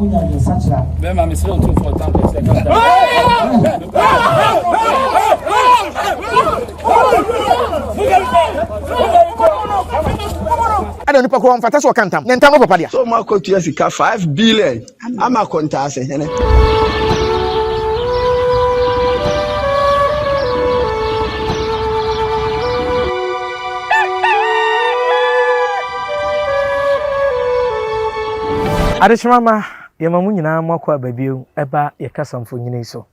munya de sachra be ma me sere otu for time pe se ka I don't know mfata so kantam ne ntam papa dia so ma ko tuya sika 5 billion ama konta ase hene Adeshimama yemamu nyina makwa babiew eba yekasamfo nyina so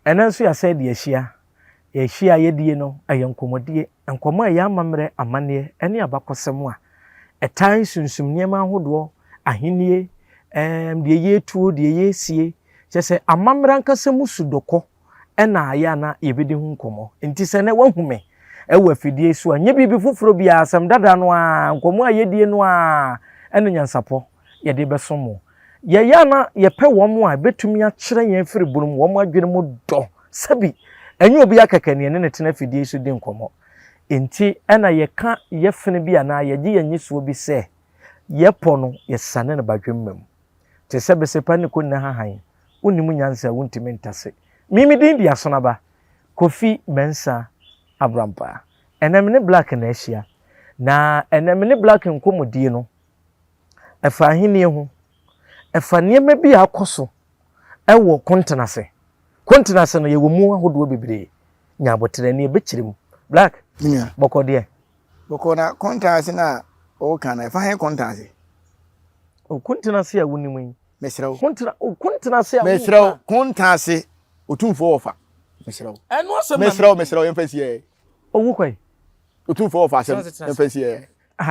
enanso ya said yehia yedie no ayenkomodie enkomo ayamamre amane ene abakosem a etan sunsum niema ahodo ahenie de yetuo de yesie kyese amamre ankasemu sudoko ena aya na yebedi hu nkomo enti se ne wahume ewa fidie so anya bibi foforo bia asem dada no a nkomo ayedie no a ene nyansapo yede besomo ya na yepe womo a betumi a kire yen firi burum womo adwene mu do sabi enye obi akakane ne tena fidie so de nkomo enti ena yeka yefene bia na yeje yanyisuo bi se yepo no yesane na badwemmam te sebe sepa ne ko na hahan unimu nyansa wuntimi ntase mimi din dia so na ba Kofi Mensa Abrampa enemne black na ahia na enemne black nkomodie no efa hini ho efa niema bi akoso ewo kontenase no yewo mu ahodo bebre nya botere ne bechirim black nya bokode bokona kontenase na o kana efa he kontenase o kontenase a wonimu mesrew kontenase a mesrew kontenase otumfo ofa mesrew eno asem mesrew yemfasi e owu kwai otumfo ofa asem yemfasi e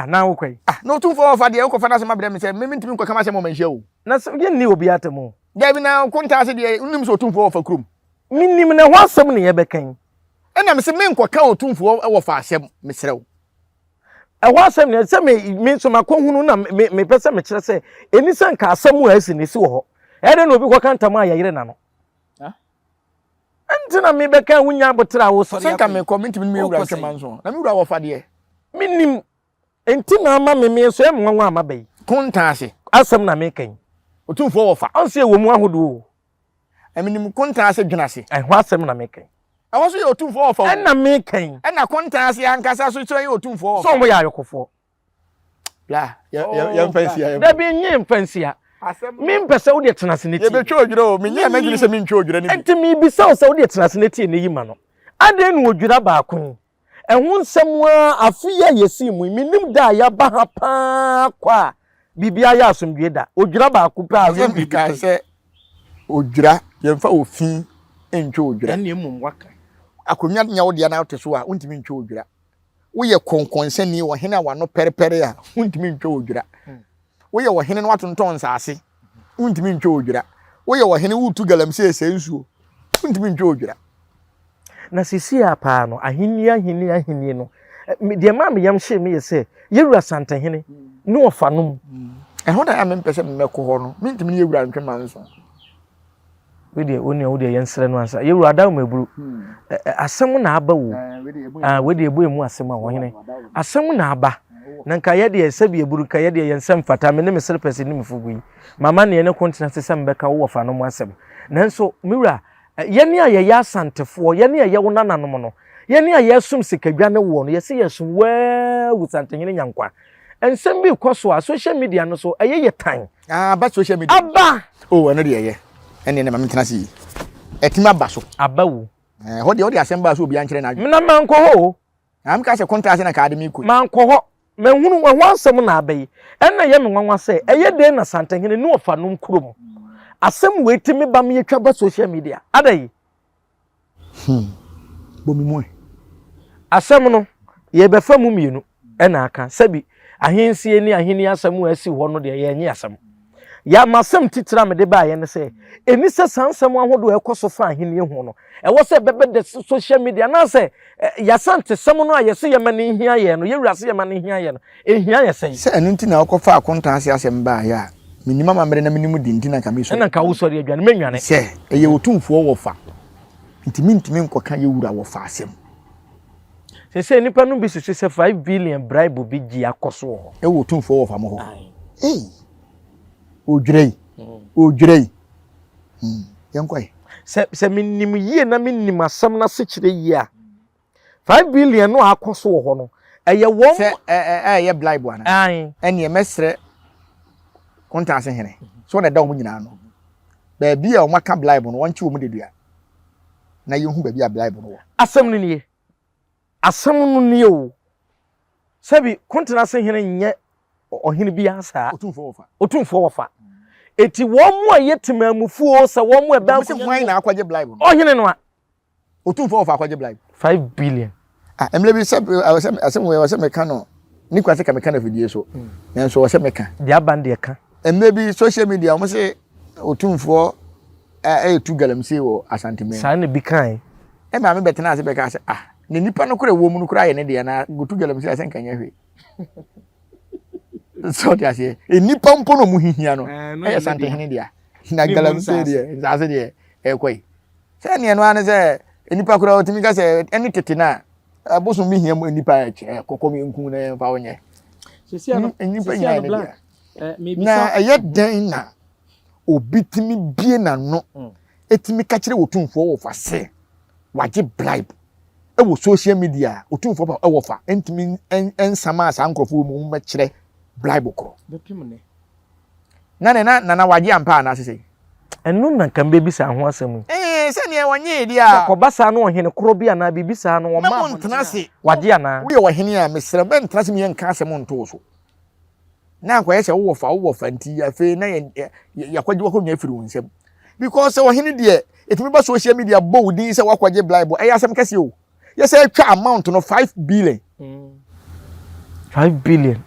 na wo kwai no otumfo ofa de ko fa na asem abere me se me ntimi ko kama asem o manhia o na se ye ni obi atemo Dabi na kontenase de unim so otumfo ofa krum minim na ho asem ne yebekan ena me se me nkoka otumfo ofa asem mesrew ho asem ne se me so makohunu na me pese me kire se enisa nka asem a asi ne si wo ho ede na obi ko kantam a yayire na no entina me beka wunya botra wo so senka me comment me ewura semanso na me ewura wo fa de minim entina ama me so em nwanwa amabai kontenase asem na me kan otumfo wo fa anse wo mu ahodo eminim kontenase dwunase ho asem na me kan awoso ye otumfo wo fa na me kan na kontenase ankasa so ye otumfo wo so mo ya yokofo bla ya mfansi ya da bi nye mfansi ya mi mpese wo de tenase ne ti ye betwe odwura o me nya magili se mi ntwe odwura ni enti mi bi sa wo de tenase ne ti ne yima no ade nu odwura ba ko ehun nsem a afiya yesi mu minim da ya ba ha pa kwa bibia ya asomdwe da odwura ba ko pa ye bi ka se odwura ye mfa ofin ntwe odwura ene emum waka akonya nya wo de na oteso a untimi ntwe odwura wo ye konkonsani wo hena wa no perepere a untimi ntwe odwura wo ye wo hene no atonton saase untimi ntwe odwura wo ye wo hene wutu galamse esensuo untimi ntwe odwura na sisi apa no ahini no de ma me yam hye me yese yewura santahene no ofanom ho da ya me mpese me ko ho no mentimi ne yewura ntwe manso we de yensere no ansa yewura da maburu asem na aba wo we de ebo emu asem a wo hene asem na aba na nka ye de sabi eburu ka ye de yensem fata me ne me serpesi ne me fugu mama ne continent sem beka wo ofanom asem nanso miwura yeni a ye asantefo yeni a ye wo nananom no yeni a ye sum sikadwa ne wo no ye se ye sum wu santehene nyankwa ensem bi koso a social media no so ye tan ba social media aba oh eno de ye ene ne mametena si etima ba so aba wo ho de asem ba so obi ankere na adwo na manko ho am ka se contract na academy ko manko ho menhunu wo asem na abai ena ye me nwanwa se eye de na santehene ne ofanom krom asem wetimi ba me yetwa ba social media adai bomi mo asem no ye befa mu mienu ena aka sabi ahensie ni aheni asem asi ho no de ye nyi asem ya masem titira me de ba ye ne se eni se sansem ahodo ekoso fa aheni ho no e wo se bebe de social media na se ya sante sem no ayese ye mani hia ye no ye wurase ye mani hia ye no ehia ye se enu nti na okofa akontanse asem ba ya minima mamre na minimu dinti na kamiso na ka wo sori adwane menwane se eye otumfo wo fa ntimi nkoka ye wura wo fa asem se nipa no bi se 5 billion bribe bi gi akoso ho e wo otumfo wo fa mo ho odwrei o dwere yankoi se minim yie na minim asam na se kire yie a 5 billion no akoso wo ho no eye won se ye blibe ana ai ene mesre konta ase hene so na da wo nyina no ba bia o maka blibe no wonche wo mu dedua na yehu ba bia blibe no asam no nie asam no nie o sabi konta ase hene nye ohene bia sa otumfo wofa eti wo mu ayetimamufuo se wo mu eba se hwan na akwaje blibe no ohene no a otumfo wofa akwaje blibe 5 billion emle bi se asem meka no ni kwase ka meka na fidie so enso wo se meka dia band ye ka emle bi social media mo se otumfo tu galamse wo asanteme sa na bi kan ma me betena ase beka se ne nipa no kura wo mu no kura ye ne de na gotu galamse ase nkanya hwe so dia se nipa mpo no mu hihia no asante hene dia na galamse dia ase dia kwai se ne no ane se nipa kura otimi ka se eni tete na aboso mi hia mu nipa kokomi nku na fa wonye sesi ano nipa nya dia na den na obitimi bie na no etimi ka kire wotumfo wo fa se waje bribe wo social media wotumfo ba wo fa entimi ensama asa nkrofo mu ma kire bribe kro bepimne na waje ampa na sese enu na kan be bisa ho asem se ne wonye dia ko basa no ohene kro bia na bibisa no wo ma montenase waje ana wo ye ohene a mesere be ntenase me nka asem nto so na akwa yese wo fa nti afi na yakwaje wo nya afiri wonsem because ohene de etimi ba social media bow din se wakwaje blibe e yasem kase o yese atwa amount no 5 billion 5 billion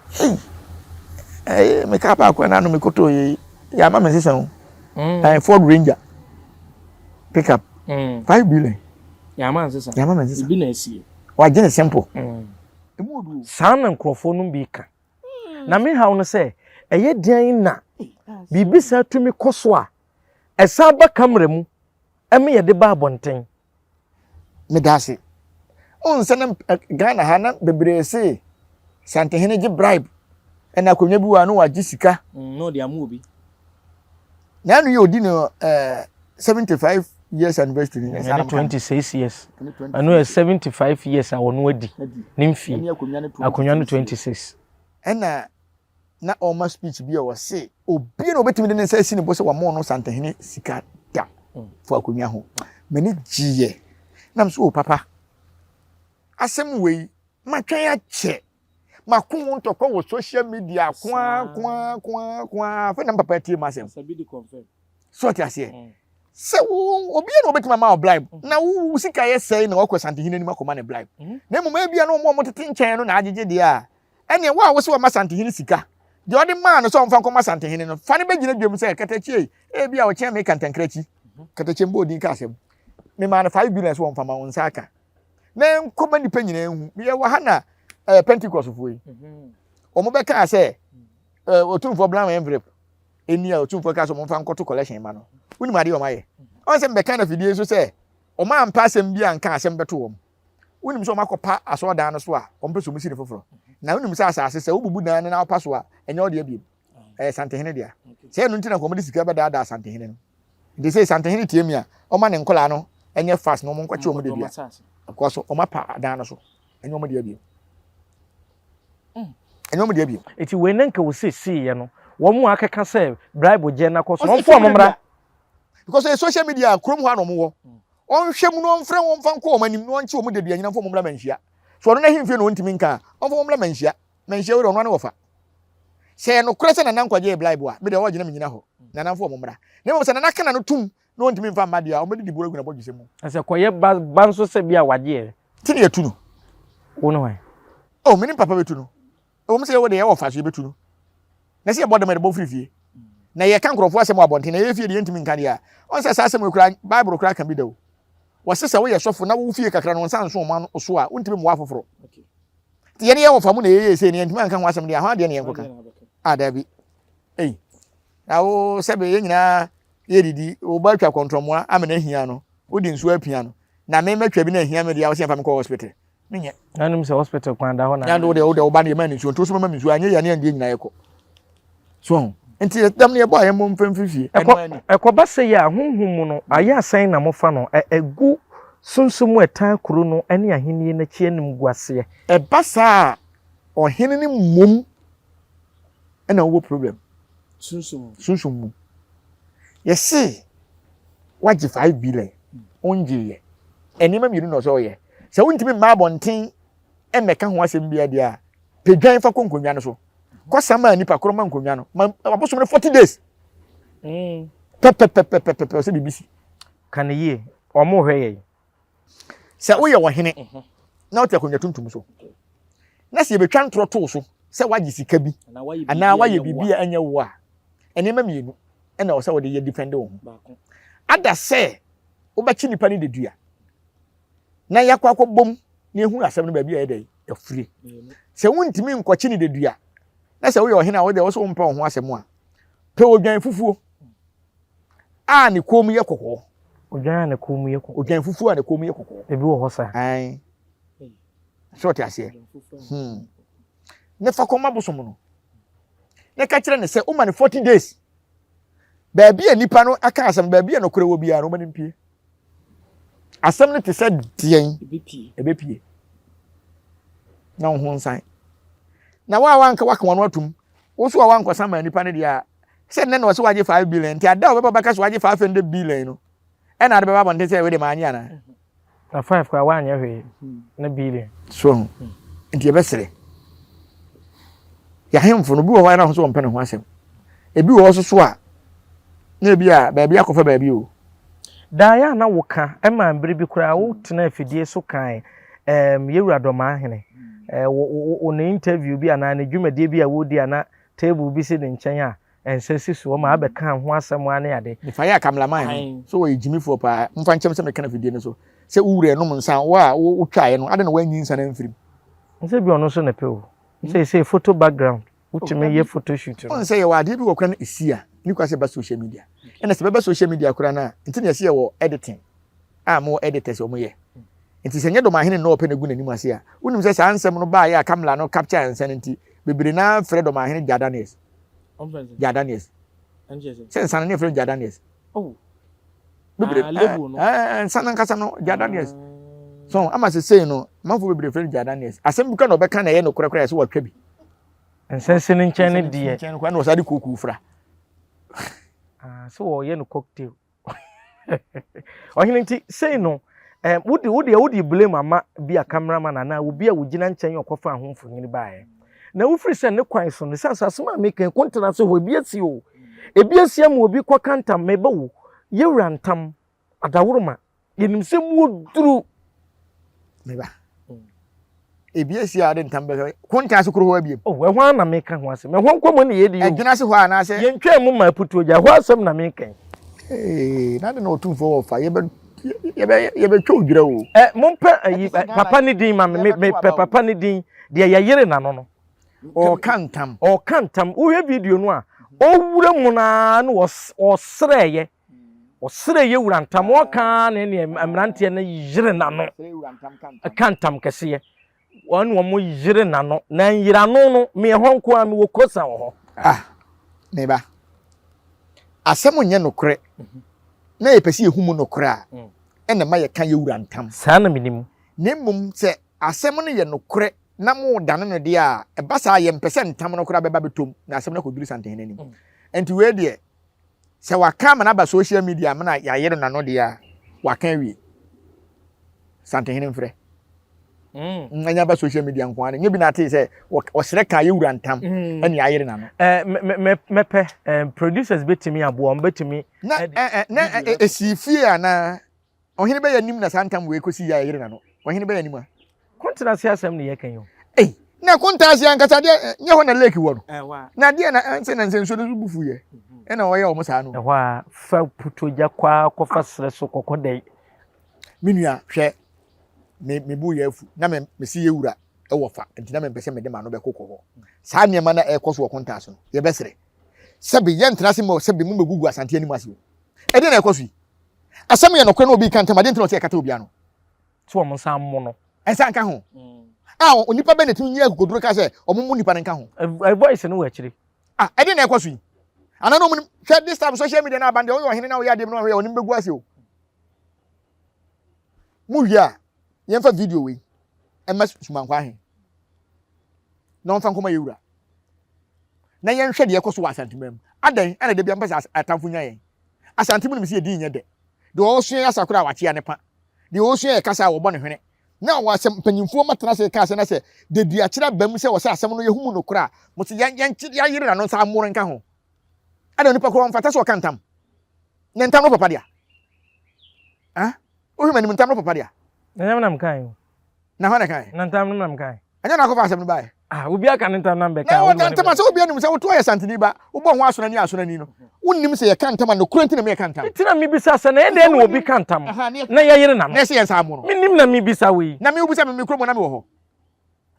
me ka pa akwa na no me koto ya ma me sesa o Ford Ranger pickup 5 billion ya ma sesa bi na asie wa gene simple sana nkrofo no bi ka na me hawo no se eye dian na bibisa tumi koso a esa ba kamera mu eme ye de ba abonten me dase on sana Ghana ha na bebrese sante hene gi bribe ena akonya bi wa no wa gi sika no de amu obi na no ye odi no 75 years anniversary ni 26 years anu 75 years a wono adi nimfi akonya no 26 ena na oma speech bi o se obi na obetimi de ne sa si ne bo se wa mo no sante hene sika da fo akonya ho mani giye nam so papa asem wei matwan ya che makun ntoko wo social media kwa fa na papa tie masem sabi di confirm so ti ase se obi na obetimi ma bribe na wo sika ye sei na wakọ sante hene ni makoma na bribe na mu ma bia no mo tete nchen no na agege dia ene wa wo se wa masante hene sika de odi man no so mfa nkoma sante hene no fa ne begina dwem se katachi bia wo chen me kantankrachi katachi mbo din ka asem me ma na 5 billion so mfa ma won saka na nkoma ni panyina ehu me wa ha na Pentecost fuyi omo be ka se otumfo blam envelope eni a otumfo ka so mo mfa nkoto collection ma no woni ma de o ma ye on se be ka na fidie so se o ma ampa asem bia nka asem beto wo woni so makopa aso dan no so a o mpeso mu si ne foforo na woni se asase se obubu dan na opa so a enye o de abiem sante hene dia se no ntina ko mo de sika be da sante hene no de se sante hene tie mi a o ma ne nkola no enye fast no mo nkwache o mo de bia ko so o ma pa dan no so enye o mo de abiem enye o mo de abiem eti we nanka wo se ye no wo mu akeka se bribe je na ko so on fo momra because social media krom ho anom wo on hwem no mfre won fa nko o manim no nche o mo de bia nyina fo momra manhia so no na himfe no ntimi nka on fo momra manhia we ro no na wo fa se no kure se na nankwaje bribe a me de wo gina menyina ho na nan fo momra na mo se na naka na no tum no ntimi mfa made a o me de boro guna bodwese mu ase koye banso se bia waje tini etu no wo no why oh me ni papa betu no o mo se wo de ye wo fa so betu no na se ye bodem de bo firifie na ye kan krofo asem abonte na ye fie de ntimi nka dia on se asem kura bible kura kan bi dawo wasesa wo ye sofo na wo fie kakra no nsan so ma no so a ntimi mo afoforo okay ye ne ye wo fa mu na ye se ne ntimi nka ho asem dia ha de ne ye nkoka da bi na wo sebe ye nyina ye didi wo ba twa kontromoa amena hia no wo di nsu apia no na me matwa bi na hia me dia wo se fa me ko hospital menye nanum se hospital kwanda ho na ya ndo de wo ba na ye ma nsu to so ma nsu anye ya ne ande nyina ye ko so Nti dam ne boy mo mfamfifi. Ekoba se ya honhum no aye asan na mofa no egu sunsumu etan kuro no ene ahenie na chie nim guase. Eba saa ohene ne mom ena wo problem. Sunsumu. Yesi waji 5 billion onje ye. Enima miru no so ye. Se wontimi ma bonten emeka ho asem bia dia pedwan fa konkonwa no so. Kwasama nipa koro ma nkonwa no. Abosom 40 days. Pepe se bibisi. Kan ye omo hwe ye. Se wo ye wo hene. Na wote akonwa tuntum so. Na se betwa ntro to so. Se waji sika bi. Ana waye bibia anya wo a. Enema mienu. Ena wo se wo de ye defend wo. Ada se wo ba chi nipa ni dedua. Na yakwa bom na ehu asem no ba bia ye dey afure. Se wontimi nkwachi ni dedua. Na se wo ye ohena wo de wo so mpa ho asem a. Pe odwan fufuo. A ne kom ye kokko. Odwan ne kom ye kokko. Odwan fufuo a ne kom ye kokko. Ebi wo ho sa. Ai. Short ase. Ne fa koma bosom no. Ne ka kire ne se o ma ne 40 days. Ba bia nipa no aka asem ba bia no kore wo bia no ma ne mpie. Asem ne te se dien ebepie. Na ho nsan. Na wa anka waka wano atum. Wo so wa anka sama nipa ne dia. Se ne no so waje 5 billion. Ti ada wo baba ka so waje 500 billion no. E na de baba bonte se we de maanya na. Na 5 kwa wanya hwe na billion. So. Nti e besere. Ya hemfo no bi wo na ho so mpene ho asem. Ebi wo so a na bi a ba bi akofa ba bi o. Da ya na woka ema mbere bi kura wo tena afidie so kan yewura doma ahene wo na interview bi ana na dwumadie bi a wo di ana table bi se de nkyɛn a ensesi so ma abeka ho asɛm ane ade ni fa ya kamlaman so wo ejimifo pa mfa nkyɛm sɛ meka na afidie no so sɛ wure no nsa wo twae no ade na wanyi nsa na mfirim nse bi ono so na pe o say photo background utime ye photo shoot on say wa ade bi wo kra na esia ni kwa se ba social media ena se ba social media kura na nti na se wo editing mo editors o mo ye nti se nye do ma hene no open egu na nim ase a unim se sa ansem no ba ya camera no capture ansem nti bebere na frɛ do ma hene Jadanes Jadanes se nsan ne frɛ Jadanes bebere level no nsan nkasa no Jadanes so ama se say no manfo bebere frɛ Jadanes asem bi ka no be ka na ye no korakora se watwa bi nsense ne nkyɛn ne die nkyɛn kwa na osade koku fra so wo ye no cocktail ohine nti say no wodi blame ama bia cameraman na obi a wogina nkyɛn yokofa ahomfo nyini baaye na wo free send ne kwan so ne sansa ma make kontra so ho biasi o ebiasi am obi kwa kantam meba wo yewura ntam adaworoma yenim se mu duru meba ebiasi ade ntam be kontra so kro ho abiem ɛho na make ho asem ɛho nkomo ne yedi o adwina se ho ana se yentwa mu ma putu oja ho asem na make na de no otumfo fa yebe twa odwira o mompe papa ne din ma me papa ne din de yayere na no o kantam wo hwe video no a o wura mu na no o sreye wura ntam o kan ne amrante na yire na no kantam kese won wo mo yire na no na yira no me honko a me wo kosa wo ne ba asem nye no kore na yepesi ehumu no kore a ena ma ye kan yewura ntam saa na minim ne mum se asem no ye no kore na mo dane no de a eba saa ye mpese ntam no kore beba betom na asem no koduru santen nanim enti we de se waka ma na ba social media ma na yayere na no de a waka wi santen nanim frɛ anya ba social media nko ane nye bi na te se o sere ka yewura ntam ene yayere na no mepe producers betimi abo on betimi na esifie ana ohene be yanim na santam we kosi yayere na no ohene be yanim a kontrasi asem ne yekan yo na kontrasi ankasa de nye ho na lake wo no na de na nse na nsenso de bufu ye ena wo ye o mo sa no ho a fa putoja kwa kofa sere so kokodai minua hwɛ me bu ye afu na me si ye wura e wo fa enti na me pese me de ma no be kokoko saa niema na e koso wo kontaso no ye besere sebe ye ntra se mo sebe mu megugu asante ani mase e de na e koso yi asem ye no kwe na obi kan tema de ntra o se kata obi ano so mo san mo no ensa nka ho onipa be na tin ye agoduro ka se omo mu nipa nka ho voice no wa chiri e de na e koso yi Ana no share this time social media na bande o hene na o ya dem no hwe oni mbegu ase o. Mu hia yemfa video we. Emas sumankwa he. Na on fa nkoma yewura. Na yen hwe de ekoso wa asantemam. Adan ana de bia mpesa atamfo nya yen. Asantemu nim se edi nye de. De o so asakura wache ya ne pa. De o so kasa wo bo ne hwene. Na wa asem panyimfo matena se ka se na se de dua kira bam se wo se asem no yehumu no kura. Mo se yan ya yire na no sa amoro nka ho. Ada nipa ko mfata so kantam. Ne ntam no papa dia. Ah? O hwe manim ntam no papa dia. Na nyam nam kan. Na ho na kan. Na ntam nam kan. Anya na ko fa asem no bae. Ah, obi aka ne ntam nam be kan. Na wo ntam se obi anim se wo to ya santini ba. Wo bo ho asona ni no. Wonnim se ye kantam na kuranti na me kantam. Tina mi bisa se na e de na obi kantam. Na ya yire nam. Na se ye sa amoro. Minim na mi bisa we. Na me ubisa me kromo na me wo ho.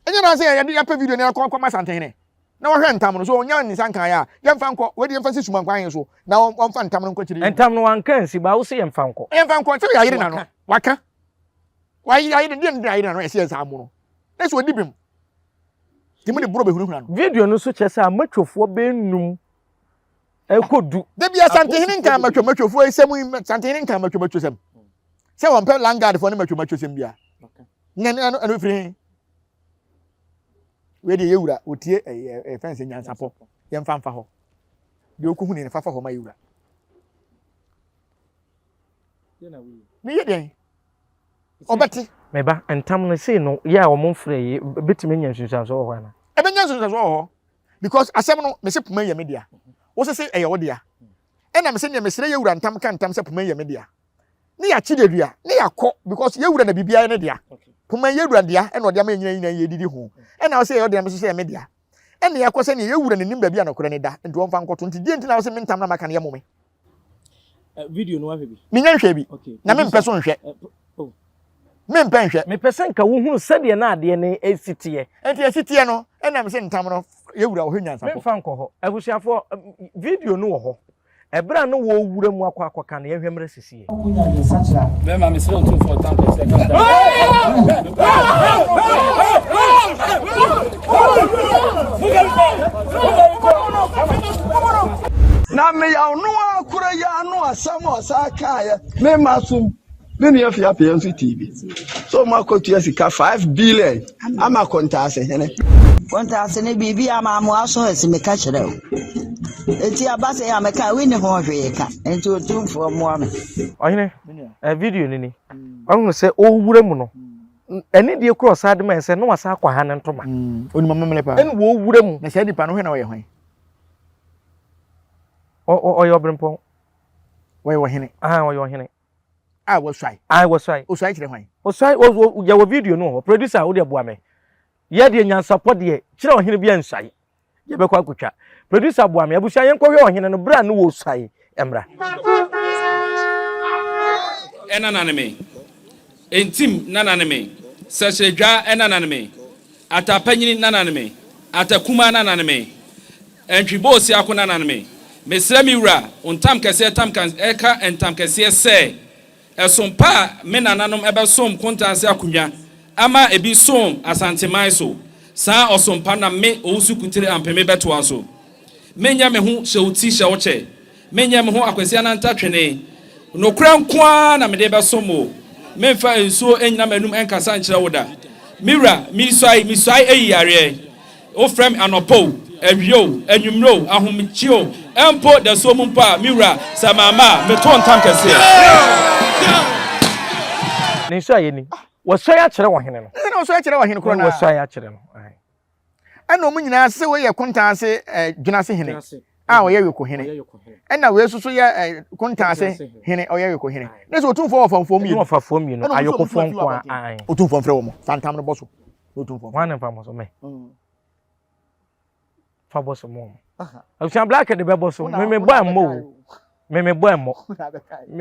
Anya na se ya pa video na ko ma santene. Na wo hwe ntam no so onya ni sankan ya yemfa nko we de yemfa se suma nkwan so na wo mfa ntam no nko kire ntam no wankan si ba wo se yemfa nko se ya yire na no waka wa ya yire de ya yire na no ese esa amu no ese odibim timi de bro be hunu na no video no so chese amatwofo be num ekodu de bia santehini nkan matwofo esemu santehini nkan matwosem se won pe langard fo ne matwosem bia ngan anu firi we de yewura otie fence nyansapo yemfa mfa ho de okuhu ne fafa ho ma yewura ni ye den obeti meba entam no sei no ya o monfre betime nyansusan so ho ana ebe nyansusan so ho because asem no me se puma ye media wo se eye wo dia e na me se ne me sere yewura ntam ka ntam se puma ye media ni ya chi de dua ni ya ko because yewura na bibia ne dia puma yewura dia e no dia ma nyina ye didi ho e na wo se ye dia me so se media e na ya ko se ne yewura ne nim bia na kore ne da nti won fa nkoto nti die nti na wo se me ntam na maka ne ye mome video no wa bi me nyan hwe bi na me mpe so nhwe me mpe nhwe me pese nka wo hunu sede na ade ne esitie enti esitie no e na me se ntam no yewura wo hwanyansa me fa nko ho abusiafo video no wo ho ebra no wo wura mu akwa na yehwemre sisie be ma me se on 2 for tank se na me ya no akura ya no asamo saka ya me masum me ne afia PNC TV so ma kotua sika 5 billion ama kontase hene kontase ne bibi ama mo aso hesi me ka kire o enti abase ya me ka we ne ho hwe ka enti otumfo mo ame ohine video ni onu se o wura mu no eni de cross ade man se no wasa akwa ha ne ntoma oni mama mele pa eni wo wura mu na se di pa no hwe na wo ye hwan o yo brempo wo hene o yo hene wo swai wo swai o swai kire hwan o swai o ya wo video no producer wo de boa me ye de nya support de kire o hene bia nswai ye be kwa akotwa producer boa me abusia yen kwohwe o hene no bra no wo swai emra enananeme entim nananeme sesejwa enananeme atapanyini nananeme atakuma nananeme entwibosi akona nananeme mesrami wura ontam kese tam kan eka entam kese se esompa me nananom ebesom kontanse akunwa ama ebi som asantemai so sa osompa na me owusu kutire ampeme beto aso menya me ho shewuti shewoche menya me ho akwasi ananta twene no kura nkoa na me de besomo memfa enso enyina manum enkasa nkyere woda mira miswai eyare o frame anopo ewio enwumro ahomchio empo da so mumpa mira samama meton tam kese ni so ayeni wo so ya kire wo hene no na so ya kire wo hene kro na wo so ya kire no ana omu nyina se we ye kontanse dwunase hene wo ye yeko hene na we susu ye kontanse hene o ye yeko hene na so otumfo ofamfo mi no ofafo mi no ayokofo nko an otumfo mfre wo mo fantam no boso otumfo wan nfa mo so me fa boso mo abusian black de be boso me boy mo me boy mo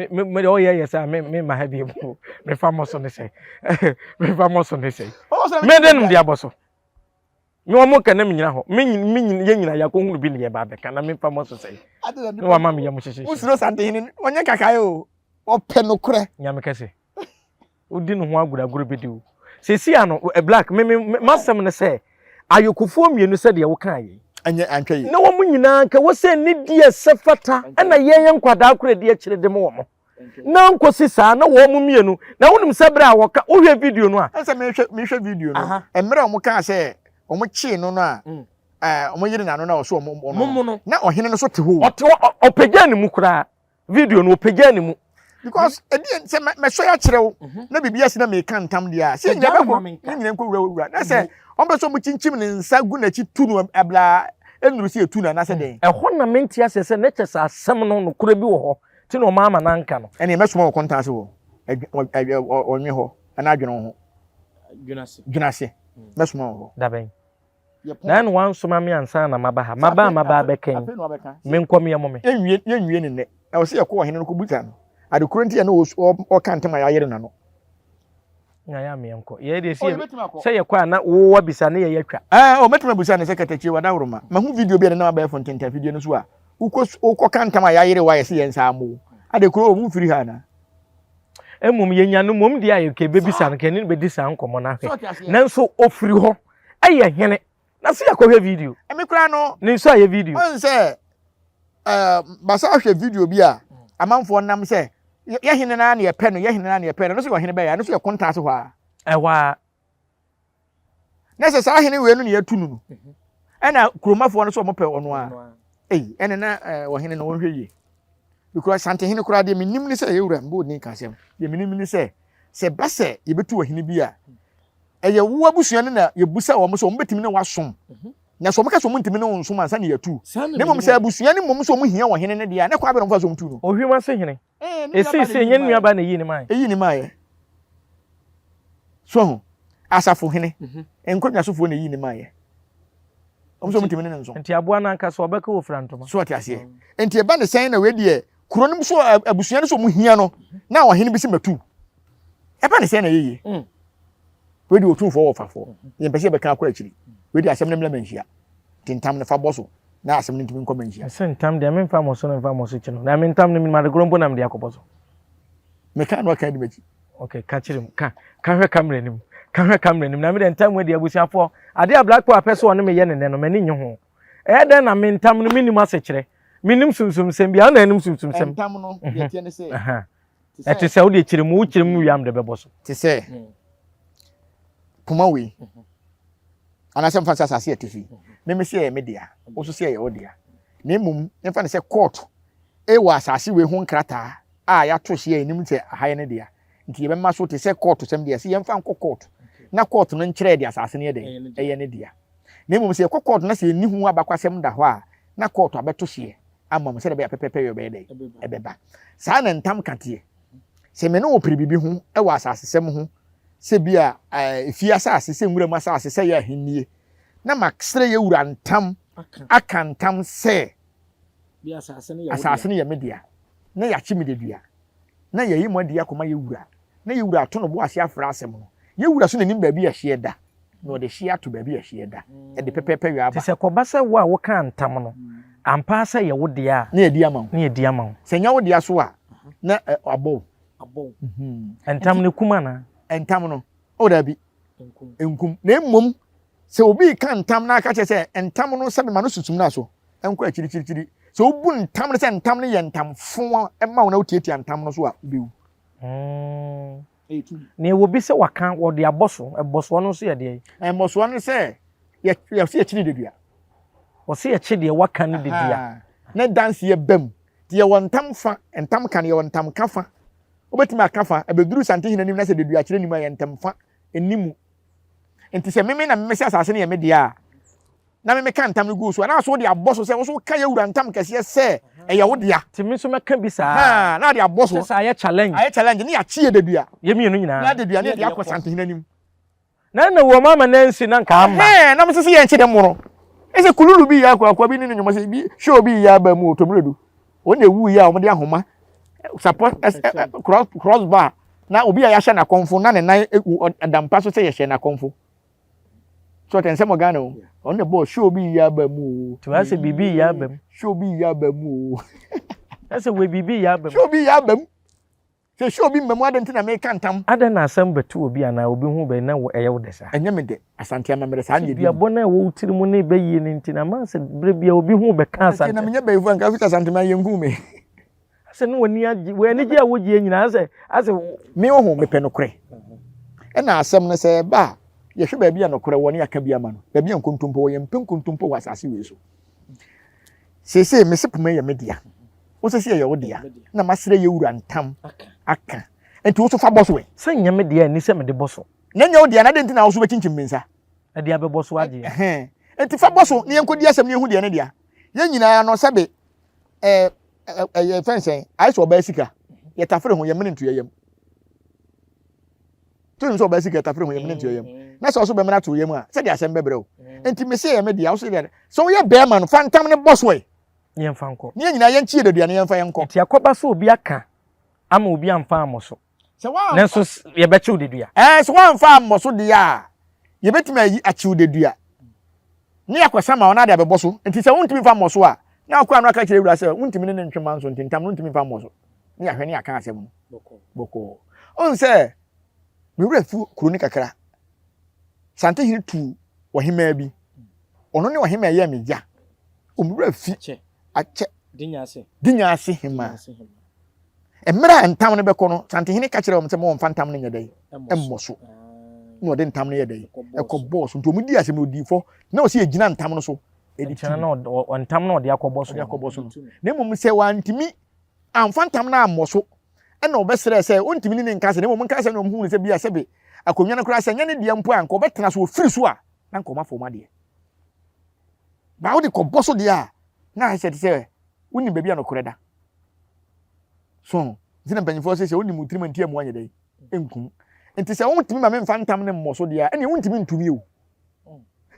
me o ye yes me ma ha bi mo me fa mo so ne say me fa mo so ne say me de num dia boso me o mo kana me nyina ho me ye nyina ya ko hunu bi ne ye ba be kana me fa mo so say no wa ma me ye mo hyehyɛ usuro santehini onye kakaye o ope no kure nyame kase udi no ho aguraguru bi di o sesi ano black me masem ne say ayokofo mienu se de wo kan yi anye antwe na wo munyina nka wo se ni die sefata na yen nkwada akura die kire de mo wo na nkosi saa na wo mu mienu na wonim sebra wo ka wo hwe video no a ense me hwe video no emre o mo ka se o mo chi no no a o mo yiri na no na o so no na ohene no so te ho o pegya ni mu kura video no o pegya ni mu because se me so ya kire wo na bibia se na me kan tam dia se nyina be ko nyina ko wura na se on be so mu chinchim ne nsa gu na chi tu no abla enuru se etu na se den ho na menti asese na kyesa asem no kura bi wo ho ti no mama na nka no ene me so mo kontanse wo onwe ho ana adwene ho dwunase me so mo ho da ben na no wan so ma me ansa na maba beken me nkom ye mo me yenwie ne ne e wo se ye ko hene no ko buta no ade kurenti ya no o kan tema ya yere na no nya ya me enko ye de se ye kwa na wo wa bisa na ye yatwa o metuma busa ne sekatachi wada wuruma ma hu video bi na ma ba fonten ta video no so a uko kan tema ya yere wa ye se ye nsa amu ade kuro mu firi ha na emum ye nya no mom dia ye ke bebisa no ke ni be di san komo na hwe nanso ofiri ho aye hene na se yakwa video emi kura no ni nso aye video on se basa hwe video bi a amanfo nam se ye hene na ye pɛ no ye hene na ye pɛ no so ye hene ba ya no so ye konta so hwa ewa na se sa hene we no ne yatu no ɛna kuromafo no so mo pɛ ono a ɛne na wo hene no wo hwe yi because sante hene kura de minim ni se ye wura mbo ni ka sem de minim ni se base ye betu wo hene bi a ɛyɛ wo abusua ne na ye busa wo mo so mo betimi ne wasom na so mo ka so mo ntimi ne wo nsom ansa ne yatu ne mom se abusua ne mom so mo hia wo hene ne de a ne kwa be no fa so mtu no ohwima se hene esi nyen nua ba na yi ni mai eyi ni mai so asafo hene enkodwa sofo na yi ni mai omso mutimi ne nso enti aboa na nka so obeka wo frantoma so ati ase enti eba ne sen na we de kuro nim so abusua ne so mu hia no na wo hene bi se matu eba ne sen na yeye we de otunfo wo fafo ye mpese be kan akwa akiri we de asem ne mla manhia tintam ne fa boso na asem ne ntimi nkoma nhia sentam de memfa mo so ne mfa mo so chino na mentam ne ma de grombo nam de akoboso me kan no kan de bachi okay ka chirim ka hwe camera nim na me de ntam we de abusiafo ade a black power person ne me ye ne no mani nye ho den na mentam no minim asechire minim sumsum sem bia na anim sumsum sem mentam no ye tie ne se eti se wo de chirim wo chirim wiam de beboso ti se puma we anasem fa sasa etifi me se ye media wo so se ye odia na mum emfa ne se court wa asase we ho nkrata a ya to hye enim se haye ne dia nti ye bema so te se court sem dia se ye mfa nko court na court no nkyere dia asase ne de eye ne dia na mum se ye court na se ni hu abakwasem da ho a na court abeto hye amam se de be pepepe yo be de ebeba sa na ntam kate se me no opiri bibi ho wa asase sem ho se bia fi asase se nwura ma asase se ya hinnie na maksere ye wura ntam akantam se bi asase ne ye media na ya chi mededua na ye yi modia koma ye wura na ye wura to no bo ase afra asem no ye wura so nanim ba bi ya hye da na o de hye ato ba bi ya hye da e de pepepe wi aba se koba se wo a wo kan ntam no ampa se ye wo de a na ye di ama se nya wo de so a na abo entam ne kuma na entam no o da bi enkum na mmom se obi kan ntam na aka che se entam no se ma no sutum na so enko akiri so obu ntam ne se ntam ne ye ntam fo e ma wo na otietia ntam no so a bewu ne wo bi se waka wo de aboso no so ye de boso no se ye se akiri de dua wo se ye de waka ne de dua na dance ye bam de ye won ntam fa ntam kan ye won ntam kafa obetimi akafa ebeduru sante hinanim na se de dua akiri nim ye ntam fa enimu enti se meme na meme se asase ne ye media na meme kan ntam no go so na so de aboso se wo so ka ye wura ntam kase se ye wo dia ti me so meka bi sa na de aboso se aye challenge ne ya chie de dua ye mi no nyina na de dua ne de akọ sante hinanim na wo mama nansi na nka amma na me se ye nche de muro ese kululu bi ya akwa bi ni nyoma se bi show bi ya ba mu otomredu won ewu ya o mo de ahoma support cross bar na obi ya hye na konfo na ne nan adampa so se ye hye na konfo so ten se mo gana o on the ball show bi ya ba mu to ase bibi ya ba mu show bi ya ba mu ase we bibi ya ba mu show bi ya ba mu Se sure obi mmemu ade ntina me kantam. Ade na asem betu obi ana obi hu be na eye wo desa. Enye me de asante amamere sa anye bia bona wo tiri mu ne bayi ne ntina ma se bre bia obi hu be ka asante. Na menye bayi fu anka fita asante ma yengu me. Ase no wani agi we ani gi a wo gi nyina ase me wo hu me pe no kore. E na asem ne se ba ye hwe ba bia no kore woni aka bia ma no. Ba bia nkontompo wo ye mpe nkontompo wa asase we so. Sese me sepuma ye media. Wo sese ye wo dia. Na masere ye wura ntam aka. Enti wo so fa boso we. Se nyame dia ni se me de boso. Nanya wo dia na de ntina wo so bekinchim mensa. E dia be boso age. Enti fa boso ne enko dia asem ne hu dia ne dia. Ye nyina no sabe ye fensen ai so ba sika. Ye tafere ho ye mene ntu ye yam. Tu so ba sika tafere ho ye mene ntu ye yam. Na so be mena to ye mu a se dia asem bebre o. Enti me se ye me dia wo so dia. So ye be man fantam ne boso we. Yen fanko. Ne nyina ye nchie de ne ye fa ye nko. Ti akoba so obi aka ama obi amfa amoso. Se wa Nenso ye beche odedua. Se wa amfa amoso de ya. Ye betimi ayi achi odedua. Ne yakwasa ma ona de abeboso. Enti se wontimi fa amoso a. Na akwa no aka kire wura se wontimi ne ntwema nso ntintam no ntimi fa amoso. Ne ya hwe ne aka asem no. Boko. On se me wura fu kroni kakra. Sante hiri tu ohima bi. Ono ne ohima ye meja. O me wura fi ache dinya ase hima. Emra ntam ne beko no sante hini ka kire o mse mo mfa ntam ne nyedai emmoso no de ntam ne yedai ekobo so ntomu di ase me odifo na o se egina ntam no so edichana na o ntam na o de akobo so na mum se wantimi amfa ntam na ammoso e na obesere se o ntimi ne nka se na mum nka se na mum hu se bia se be akonwa na kura se nya ne dia mpo anka obetena so ofiri so a na nka o mafo ma de ba o de kobo so de a na se se woni bebia no koreda so zina mpanyifo se woni mutiri mantia mu anya dai enkum enti se wontimi ma memfa ntam ne mmoso dia ene wontimi ntumi o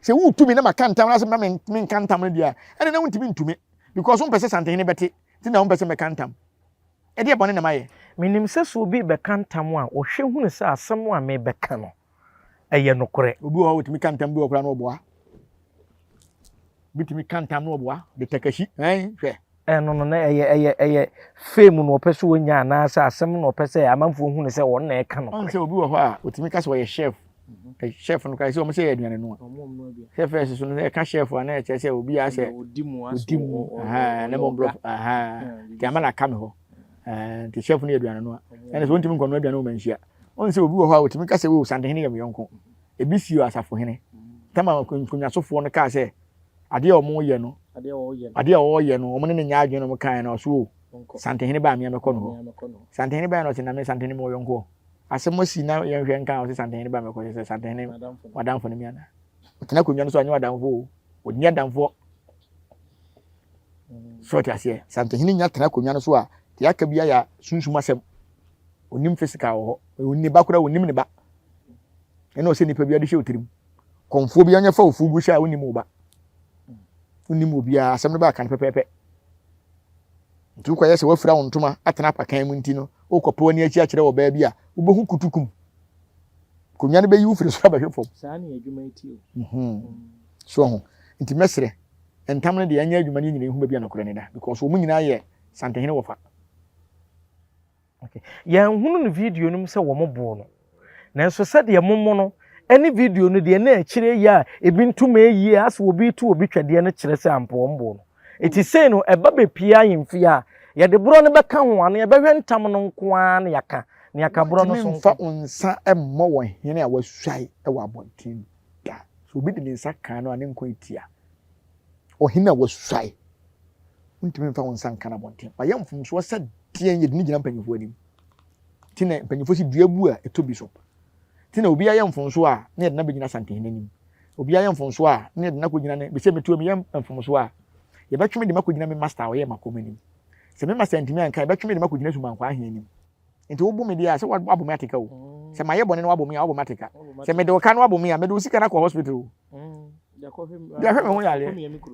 se wutumi na maka ntam na se ma me nkantam ne dia ene na wontimi ntumi because won pese sante ne beti ti na won pese meka ntam e dia bone na maye minim se so bi beka ntam a wo hwe hunu se asem a me beka no eye nokore obi wo wotimi kantam bi wo kra no oboa bitimi kantam no oboa de takashi hwe no na eye fame no opese wonya na asa asem no opese amanfo hu ne se won na eka no. On se obi wo ho a otimi ka se wo ye chef. Chef no ka se o mo se ye aduane no. Chef ese so no e ka chef na e che se obi a se odimu na mo bro ti ama na ka me ho. Ti chef no aduane no. Ene so ontimi nkono aduane o manhia. On se obi wo ho a otimi ka se wo sande hene ye me yonko. Ebi si o asafo hene. Tama kunya sofo no ka se ade o mo ye no. Ade o ye no o ne nya adwene no kan na so sante hene ba me amekọ no sante hene ba no se na me sante hene mo yonko asemo si na ye hwe nkan o se sante hene ba me ko se sante hene wadamfo ne miana otena konwa no so anya wadamfo o nya damfo so ti ase sante hene nya tena konwa no so a ti aka bia ya sunsum asem onim physical ho onni ba kura onim ne ba ene o se nipa bia de hwe otirim konfo bia nya fa ofu bu sha onim uba onim obia asem ne ba kan pepepe ntu kwa yese wafura wontuma atena pakan mu nti no okopo ni achi akire wo ba bia ubehu kutukum kunya ne be yi ufiri so abahwe fom saa ne adwuma iti so ho nti mesre entam ne de anya adwuma ni nyina hu ba bia nokore ne da because omu nyina ye sante hene wofa okay ya hunu no video no se wo mobo no nanso se de mommo no any video no de na akire ya ebi ntuma yi as obi tu obi twade no kire se ampo mbo no eti sei no eba be pia yimfi a ya de bro no beka ho ane ya behwe ntam no nko a na yaka bro no so fa unsa emmo wo hene a wasuai e wa abontin da so obi de nsa kan no ane nko etia o hene a wasuai untimi fa unsa kan abontin ba yamfum so sa dien ye de ni gina mpanyifo anim tina mpanyifo si duabu a etobi so tina obi ayamfum so a na de na begina sante hene anim obi ayamfum so a na de na ko gina ne be se metu am yamfum so a ye betweme de makogina me master wo ye makomanim se me master ntimi anka ye betweme de makogina suma nkwa ahenim enti wo bu me dia se wo abo me ateka wo se maye bone no abo me abo mateka se me de wo ka no abo me a me de wo sika na ko hospital wo ya hwe me ho yale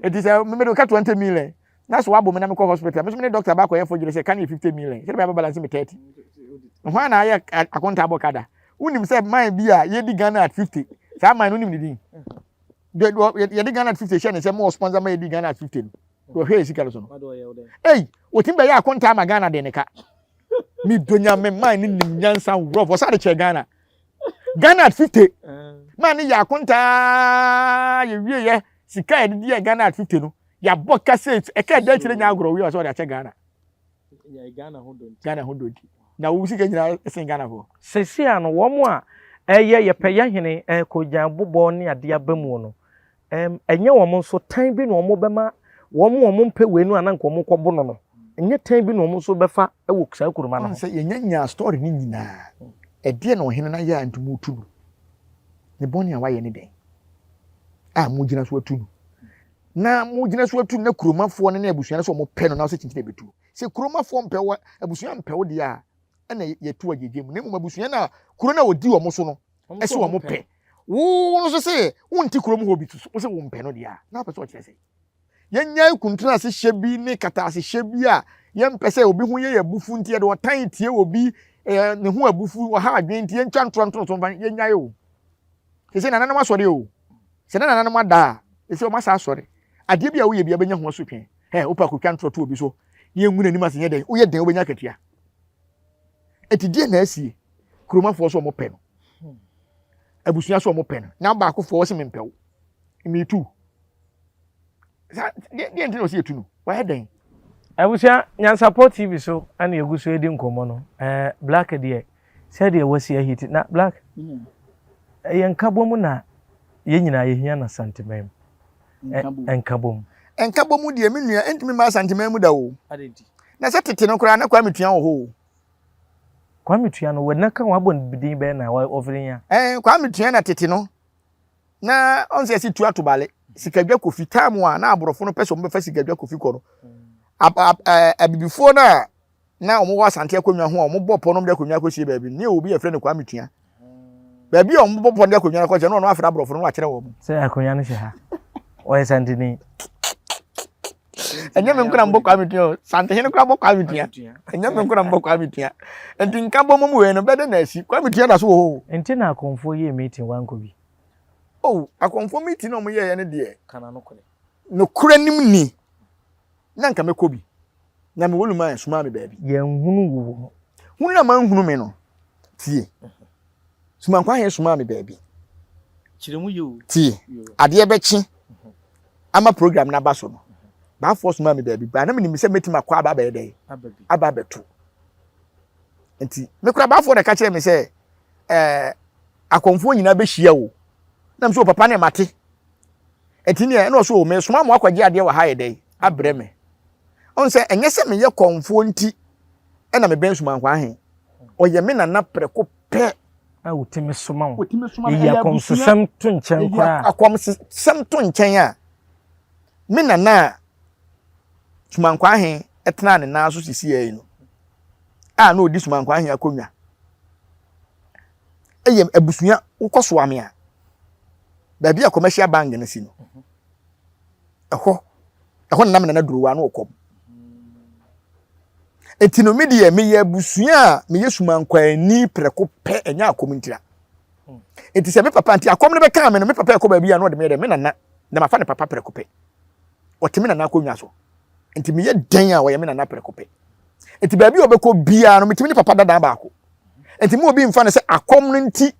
enti se me de wo ka 20 million na so abo me na me ko hospital me so me doctor ba ko ye for jire se kan ye 50 million se be balance me 30 ho na aye akonta abo kada unim se man bia ye di Ghana at 50 sa man unim ni din ye di Ghana at 50 share ne se mo sponsor ma ye di Ghana at 50 no hwe sika so no hey otimba ya akonta ma Ghana de ne ka Me donya me man ni nyansa rough. What's that Ghana? Ghana at 50. Man ya konta ye sika e di Ghana at 50 no. Ya bo cassette e ka da chire nya agro we so da che Ghana. Ya Ghana hodon. Ghana hodon. Na wo sika nyina sen Ghana fo. Sesia no wo mo a ye peye hene ko jan bobɔ ne ade abamu no. Enye wo mo so tan bi no mo bema wo mo mpe we nu ananko mo kɔbo no. Enye tan bi no mo so befa e wo saa kuruma no. Say yenya story ni nyina. E de na ohene na ya antumu tu. Ne boni a waye ne den. Ah mu gina so atu. Na mu gina so atu na kuromafo ne na abusua so mo pɛ no na so kinkin betu. Se kuromafo mpɛ wo abusua mpɛ wo de a na yetu agege mu. Ne mu abusua na kuro na odi wo mo so no. E se wo mo pɛ. Wo no so se wonti kurom ho bi so se wo mpɛ no de a. Na pɛ so o kyerɛ se. Yenya ikuntuna se hyebi ne kata se hyebi a yempɛ se obi ho ye yabufu ntie de otan tie obi ne ho abufu wo ha adwen ntie ntwa ntoronto so ban yenya yo. Se na nanam asɔre o. Se na nanam ada. Se o masa asɔre. Ade bia wo ye bia benya ho asotwe. Opa ko twa ntoronto obi so. Ye nguna ni masenye den. Wo ye den wo benya katua. Etidie na asie. Kuromafo so mo pɛ no. Abusua so mo pɛ no. Na ba akofo wo se mempɛwo. Me too. Dia ntino si etu no. Wa he den. Abusua Nyansapɔ TV so ana eguso edi nkomo no. Black de said e wasi ahiti na Black. Yankabom na ye nyina ye hia na santimem. Enkabom. Enkabom de me nua entimi ma santimem mu da o. Adenti. Na se tete no kra na kwa metua wo ho. Kwa metua no wena kan wabon bidin be na wa ofrin ya. Kwa metua na tete no. Na onse si tu atobale. Sikadwa kofi time a na aborofo no pese mo be fa sikadwa kofi ko no. Abibifo na omo wa sante akonwa ho omo bopo no de akonwa ko sie baabi ne obi ya frɛ ne kwa metua. Baabi omo bopo de akonwa ko je no afra aborofo no wa kyerɛ wo mo. Se akonwa no hye ha. O sante ni. Enye me nkura mbɔ kwa metua. Sante hene kura mbɔ kwa metua. Enye me nkura mbɔ kwa metua. Enti nka bɔ mo we no bede na asi kwa metua da so ho. Enti na akonfo ye meeting wanko bi. Oh, akonfo meeting no mo ye ne de. Kana no kore. No kura nim ni. Na nka mekobi. Na me woluma ensuma me baabi. Ye nhunu wo. Hunu na man hunu me no. Tie. Suma kwa he suma me baabi. Chiremu yo. Tie. Ade e bechi. Ama program na baso no. Ba force suma me baabi. Ba na me nim se metima kwa aba ba dey. Aba beto. Enti me kura ba for de ka kire me se akonfo nyina be hia wo. Na me so papa na mate. Enti ne na so me suma mo akwaje ade wa ha ye dey. Abre me. On se enye se me ye konfo nti e na me ben suma kwa he. Oye me na preko pe a wotime soma wo. Wotime soma na ya komsesem to nchen kwa. Akomsesem to nchen a. Me na suma kwa he etena ne na so sisi ye no. A na odi suma kwa he akonwa. Eye abusua ukoso ame a. Ba bia commercial bank ne si no. Eho na me na duruwa no okom. Etino media me ye busua me yesuma nkwa ni preko pe enya akomntira. Enti se me papa anti akom ne be ka me no me papa ekoba bia no de me na mafa ne papa preko pe. Otimi na akonwa so. Enti me ye den a wo ye me na preko pe. Enti ba bia obekọ bia no metimi ne papa dada ba ako. Enti me obi mfa ne se akom no nti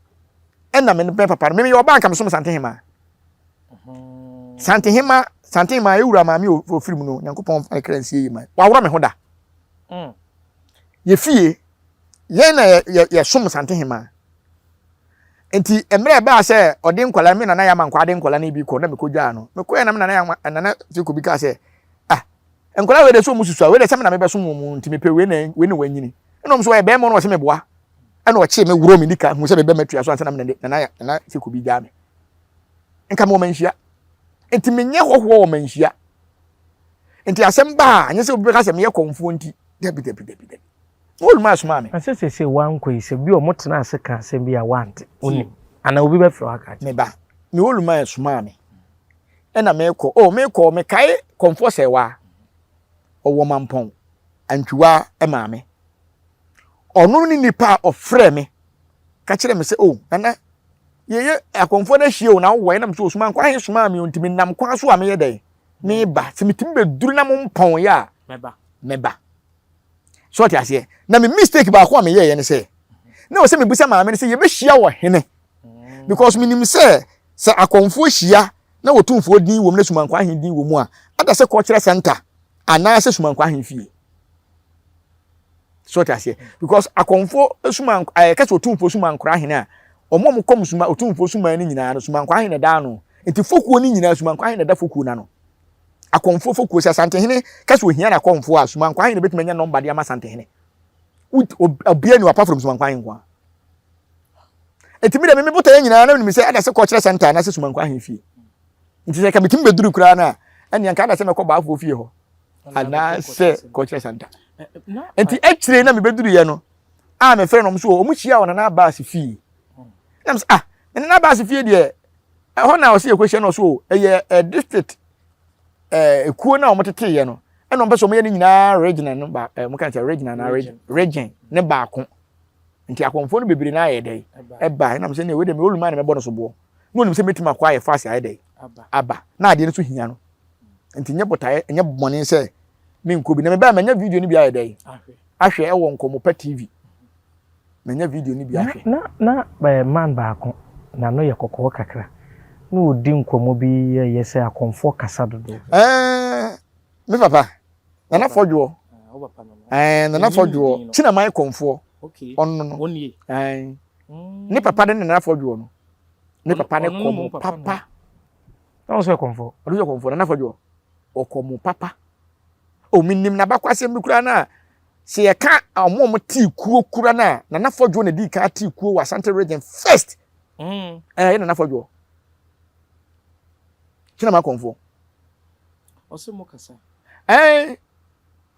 ena me ne papa me ye oba nka me so sante hema. Sante hema ewura ma me ofiri mu no Nyankopon fa kransie yi ma. Wa wora me hoda. Ye fie ye na ye som sante hema. Enti emre ba se ode nkwala me na ya ma nkwade nkwala na bi ko na me ko gya no. Me ko na me na ti ko bi ka se nkwala we de so mususu we de se me na me be so mu nti me pe we na wanyini. Enom so e be mo no se me boa. E na o che me wuro me nika hu se me be matua so ansa na me na ti ko bi gya me. Nka mo manhia. Enti menye hoho o manhia. Enti asem ba anye se obi ka se me ye konfo nti debi. Wol ma suma me. Asese wan ko ise bi o motena ase ka asem bi a want. Oni. Ana obi be fro aka. Me ba. Me wol ma suma me. E na me ko me kai konfo se wa. Owo mampon. Antwiwa e ma me. Onu ni nipa ofre me. Ka kire me se nana ye akonfo na hie o na wo na me so suma kwa he suma me ontimi nam kwa so a me ye den. Me ba se mitimi be duru na mo mpon ya. Meba. so what ase na me mistake ba ko am ye ne say na o say me busa maame ne say ye be hia wo hene because minim say akonfo hia na wotumfo din wom na sumankwa ahen din wom a ada say cultural center ana say sumankwa ahen fie so what ase because akonfo sumankwa ka say wotumfo sumankwa ahen a omom kom suma otumfo suma ni nyina no sumankwa ahen da no enti fokuo ni nyina sumankwa ahen da fokuo na no akonfo fokuo say asante hene ka say ohia na akonfo a sumankwa ahen betime nya number de ama asante hene obia ni apart from sumankwa ahen kwa enti mi de me bota nyina na me say ada say cultural center na say sumankwa ahen fie enti say ka bitim beduru kura na ene anka ada say mekọ baafo fie ho ana say cultural center enti actually na me beduru ye no a me frɛ no so omu chia wona na baas fie nam na baas fie de ho na o say ekwehye no so eye district ekuo na o motete ye no ene o beso mo ye ni nyina regional no ba mo kan say regional na region ne ba ko nti akonfo no bebiri na aye dey eba na me say ne we de me oluma na me bo no so bo no nim say metima kwa aye fast aye dey aba na ade no so hia no nti nye botae nye bone say me nkobi na me ba manya video ni bi aye dey ahwe e wo nkomo pa tv manya video ni bi ahwe na man ba ko na no ye kokko kakra na odi nkomo bi ye say akonfo kasa dodo me papa na fodwo na fodwo china mai konfo on no Onye. ne papa de na fodwo no ne papa ne komo papa na so konfo odo konfo na fodwo o komo papa o minim na bakwasem bi kura na se ye ka omom ti kuo kura na fodwo na di ka ti kuo wa Asante region first ye na fodwo china mai konfo Ose mo kasa.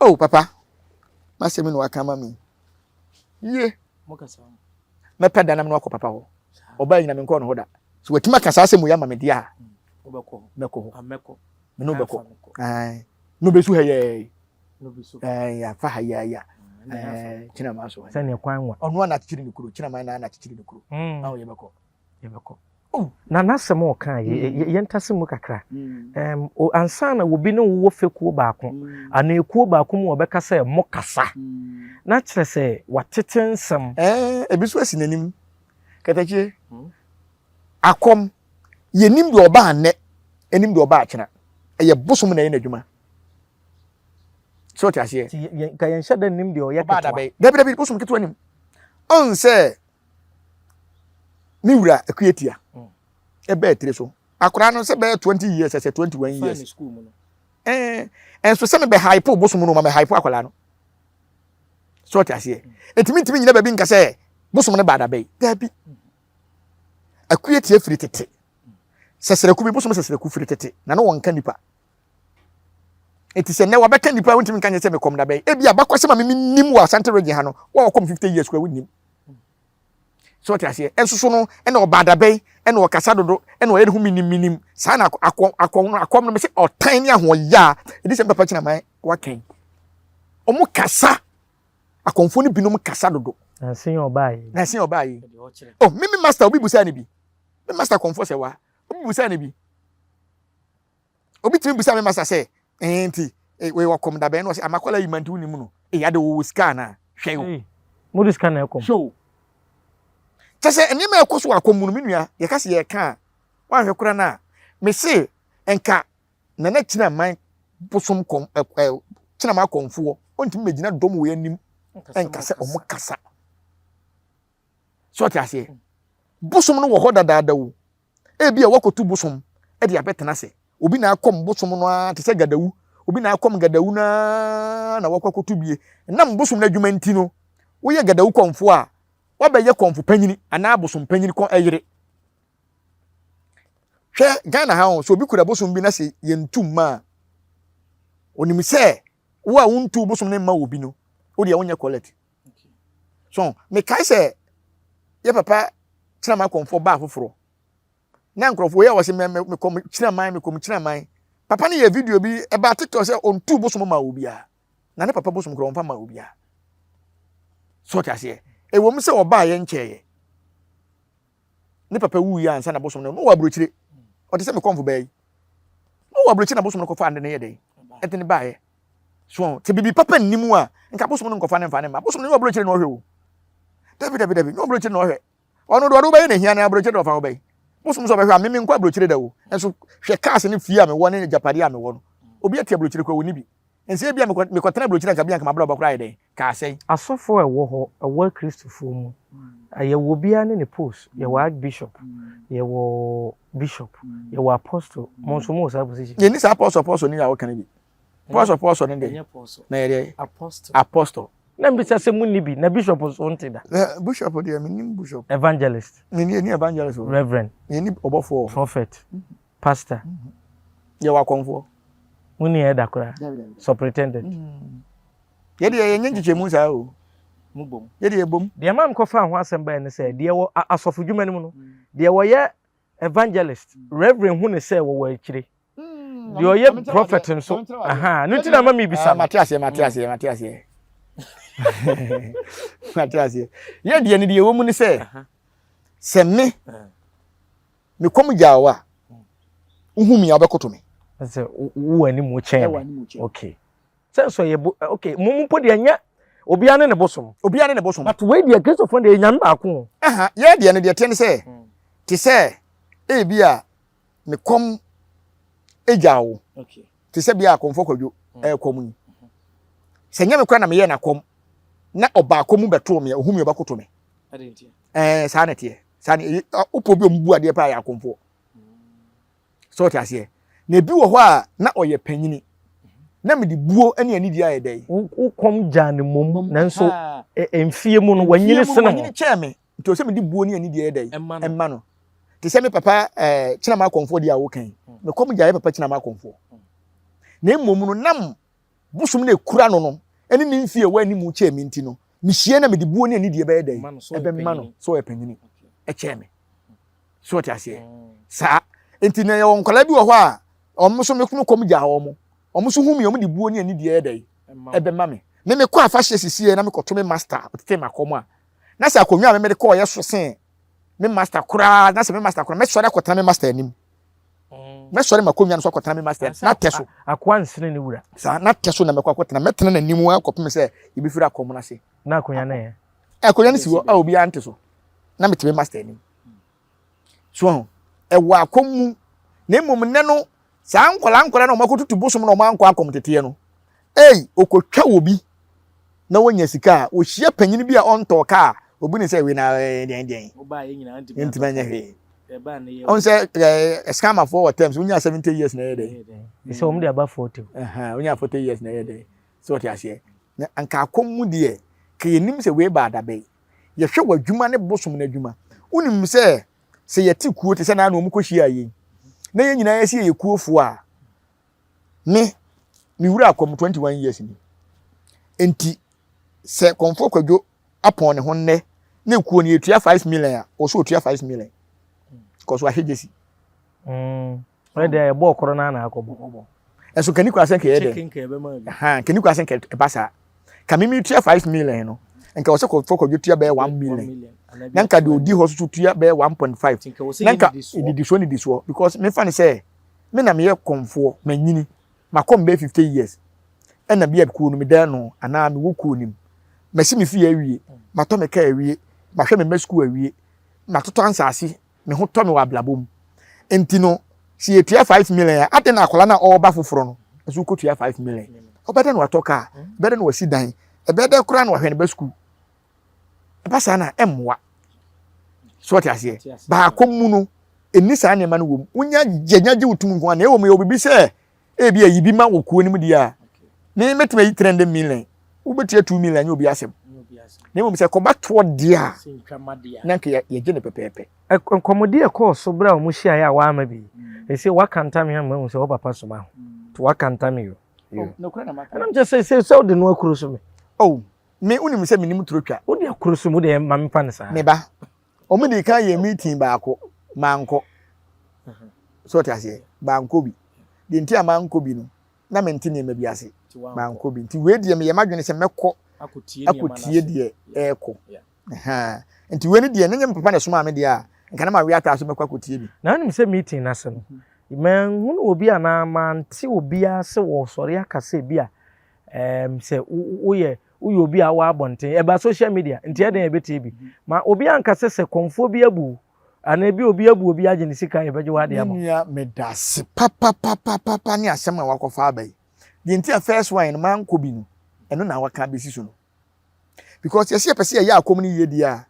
Oh papa masemi no aka mami ye Mo kasa. me peda na me no papa ho oba nyina me nko no ho da so watima kasa asemu ya mame dia Obeko. meko ho Ameko. me no beko no besu heye No biso. ya fa haya ya china maso say ne kwan wa onu na chichiri ni kuro china man na chichiri ni kuro awo ye beko na nasem o kan ye ntase mu kakra o ansana wo bi no wo fekuo baako ana ekuo baako mu obeka say mo kasa na kire say watete nsem ebiso asi nanim katachie akom yenim de oba ane enim de oba akena eye bosom na ye nadwuma so tiase ka yen hyeda nim de o ye ketwa dabi bosom ketwa nim on say ni wura akuetia ebe etire so akora no se be 20 years say 21 years school mo no enso se me be hype bosom no ma me hype akora no so tiase etimi nyina ba bi nka say bosom ne bada be dabi akuetia firi tete sesreku bi bosom sesreku firi tete na no wonka nipa eti se ne wa beka nipa wontimi nka nyese me kom da be e bia bakwase ma me nim wa Asante region ha no wa kom 50 years kwa wonim so what I say enso no e na obada be e na okasa dodo e na oyehu minim sa na akom no me se otan ni ahoya e di se papa china mai waken omo kasa akomfo ni binom kasa dodo na sen obai oh me master obi busa ni bi me master komfo se wa obi busa ni bi obi timi busa me master se enti we wakom da be no se amakola yimanti uni mu no e ya de wo scan na hwe yo mo dis scan na kom show tese enima ekoso akomu no menua ye kase ye ka wa hwe kura na me se enka na china man bosom kom china ma komfo ontimi megina dom we anim enka se omo kasa so ti ase bosom no wo hoda dada wo e bia wakotu bosom e dia betena se obi na akom bosom no a te se gadawu obi na akom gadawu na wakotu bie nam bosom na adwuma nti no wo ye gadawu komfo a wabeye komfo panyini ana abosom panyini kon ayire hwe Ghana ha so obi kura bosom bi na se yentum ma onim se wo a wontu bosom ne ma obi no o de wonye quality so me kai se ye papa china ma komfo ba afoforo na nkrofo ye wo se me kom china man papa ne ye video bi e ba TikTok se ontu bosom ma obi a na ne papa bosom kro mfa ma obi a so ta se e wo mse oba ye ncheye ni papa wu ya ansa na bosom no wa brochire o te se me komfo bayi no wa brochire na bosom no ko fa ande ne ye dey etini ba ye so te bibi papa nnimu a nka bosom no nkofa ne mfa ne ma bosom no obro chire no hwe o dabi no obro chire no hwe ono do be na hia na obro chire no fa wo be bosom so be hwe a me nkwa obro chire da wo enso hwe cars ne fie a me wo ne japade a me wo no obi ati obro chire kwa woni bi ense bia me kotena obro chire nka bia nka mabra obakura ide ka asai asofo ewo ho ewo Christopher mu ayewo bia ne post ye wa archbishop ye wo bishop ye wo apostle mo so mo sa position ye ni sa apostle ni ya wo kan bi apostle ne de na ye apostle na mbisa se munni bi na bishop so ntida bishop de me nim bishop evangelist ni evangelist reverend ni obofo prophet pastor ye wa konfo munni e da kura superintendent ye de ye nyenjiche mu sa o Mubom. Ye de bom de mam ko fa ho asem ba ne se de wo asofo dwuma ne mu no de wo ye evangelist reverend hu ne se wo wa akire de wo ye prophet nso aha no ti na ma mi bisa Matias ye de de wo mu ne se me kom jawa uhumi obekoto me se wo ani mu chen okay so ye okay mum po de anya obi ane ne bosom but we de Christopher de nyam ba ko aha ye de ne de te ne se ti se e bia me kom ejawo Okay. ti se bia akomfo kwadwo kom ni se nya me kwa na me ye na kom na oba akomu beto me ohumi obakoto me Adentia. sa na tie sa na upo bi ombu ade pa ya akomfo so ti ase na bi wo ho a na oye panyini na me di buo ane ani di aye dai wo kom jane mom nanso emfie mu no wanyini sene wanyini cheme nti o se me di buo ni ani di aye dai emma no ti se me papa china ma akomfo di a wo kan me kom jaye papa china ma akomfo na emom no nam busum na ekura no ene ni mfie wa ni mu cheme nti no me hie na me di buo ni ani di aye dai ebe mma no so e panyini cheme so ti ase sa enti na ye won kola bi wo ho a omo so me kom ja ho mo omo so humi omo di buo ni ani di edai ebe mame me ko afa hye sisi na me ko to me master otete makomo a na se akonwa me de ko ye so sen me master kura na se me master kura me so da ko me master anim me so makonwa no so ko me master na teso akwa nsene ni wura sa na teso na me ko na me tena na anim a ko me se ibi fira akomo na se na akonwa na ye akonwa ni siwo a obi ante so na me te me master anim so ewa akomu na mum ne no sa nkola na omakotutu bosom na omanko akomtete no okotwa obi na wonya sika o hia panyini bi a onto ka obi ne se we na den Oba ye nyina anti. enti manya he Eba na ye. on say scammer for terms wonya 70 years na ye dey se om de aba 40 wonya 40 years na ye dey so what you say na anka akomu de ke yenim se we ba da be ye hwe wadwuma ne bosom na adwuma unim se yeti kuo te se na no mukohia yi na ye nyina yesi ye kuofo a me wura akom 21 years ni enti se konfo kwadwo apon ne ho nne na kuo ne etua 5 million a o so otua 5 million cause wa hejesi we de bo okoro na akobo enso kani kwa sen ke ye de Chicken ke be ma bi. kani kwa sen ke basa kami mi tua 5 million no enka wo se konfo kwadwo tua be 1 million nanka de odi ho so tua be 1.5 nanka idi so because me fan say me na me ye konfo manyini makom be 50 years ena bia ku no me dan no ana me wo ku nim masi me fi awie mato me ka awie mahwe me masku awie matoto ansase me ho to me wa blabom enti no si etua 5 million ade na akola na oba foforo no so ko tua 5 million obeda na watoka beda na wasi dan ebeda kura na wahwe ne basku basa na emwa so what ase ba komu no eni sa ne ma no wom unya gyenyaje utum nko na ewom ye obibi se e bia yibi ma wo kuo nim dia ne metima yi 300 million wo betia 2 million nya obi asem ne ewom se ko ba to dia na nke ye gye ne pepepe enkomodi e ko so bra mo hia ya wa ama bi e se wakanta me ma mo se wo papa so ma to wakanta me yo no kura na maka and I'm just say so de no akuro so me me unim se minim trotwa wo de akuro so mo de ma me pa ne sa me ba omo de kan ye meeting ba ko manko so ta se banko bi de ntia manko bi no na menti ne ma bi ase banko bi nti we de me ye madwene se mekọ akotie de eko nti we ne de ne papa ne soma me de a nka na ma we ata so mekọ akotie bi na nim se meeting na se no man hunu obi ana man ti obi a se wo sori aka se bi a sɛ woyɛ obi a wa abɔnten eba social media nti ɛden ebeti bi ma obi anka sɛ konfo bi abu ana bi obi abu obi agye ne sika yɛbɛgye wa de abo ya medase papa ne asɛm a wakɔfa abai the entire first one man ko bi no ɛno na waka besi so no because yɛse pɛsɛ yɛ akom ne yedi a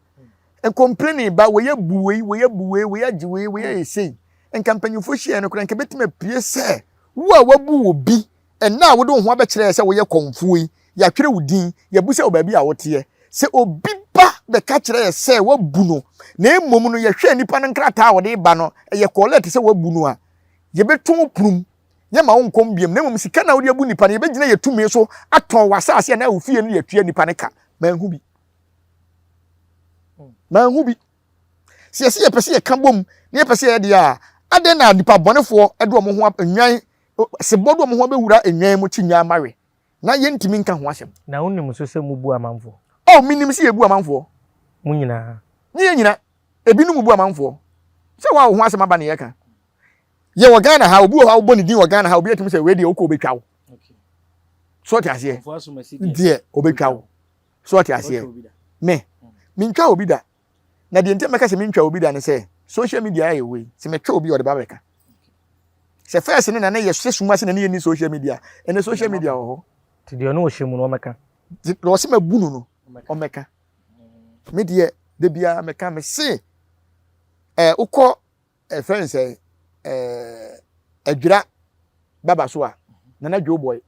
en complaining ba we buwe we agye we esei en kampanyufo hye no kora nka betima pie sɛ wo a wabu obi ɛna wo de ho abɛkyerɛ sɛ wo yɛ konfo yi ya twere wudin ya bu sɛ obabi a wote sɛ obi ba be ka kyerɛ yɛ sɛ wabu no na emom no yɛ hwɛ nipa no nkrata wo de ba no yɛ collect sɛ wabu no a ye beton prum ye ma wo nkom biem na emom sika na wo de abu nipa no ye begina yɛ tumi so atɔn wasase na wo fie no yɛ tua nipa no ka manhu bi sɛ yɛ pɛsɛ yɛ ka bom na yɛ pɛsɛ yɛ de a ade na nipa bɔnefo ɛde ɔmo ho anwan se bodo ɔmo ho abɛwura anwan mu kyinya mawe na yɛntimi nka ho asɛm na wonim so sɛ mubu amanfo minim sɛ yɛbu amanfo mu nyina nyina ebi no mubu amanfo sɛ wa ho asɛm aba ne yɛka yɛ wɔ Ghana ha obi wɔ ha obɔ ne din wɔ Ghana ha obi atimi sɛ we de okɔ obetwa wo so te aseɛ die obetwa wo so te aseɛ me ntwa obi da na de ntem meka sɛ ntwa obi da ne sɛ social media ayɛ we sɛ metwa obi ɔde ba bɛka sɛ first ne na ne yɛ sesuma sɛ na ne yɛ ni social media ene social media wɔ hɔ ti de no hye mu no meka lo se mabunu no o meka me de bia meka me se ukɔ friends adwira baba so a na dwo boy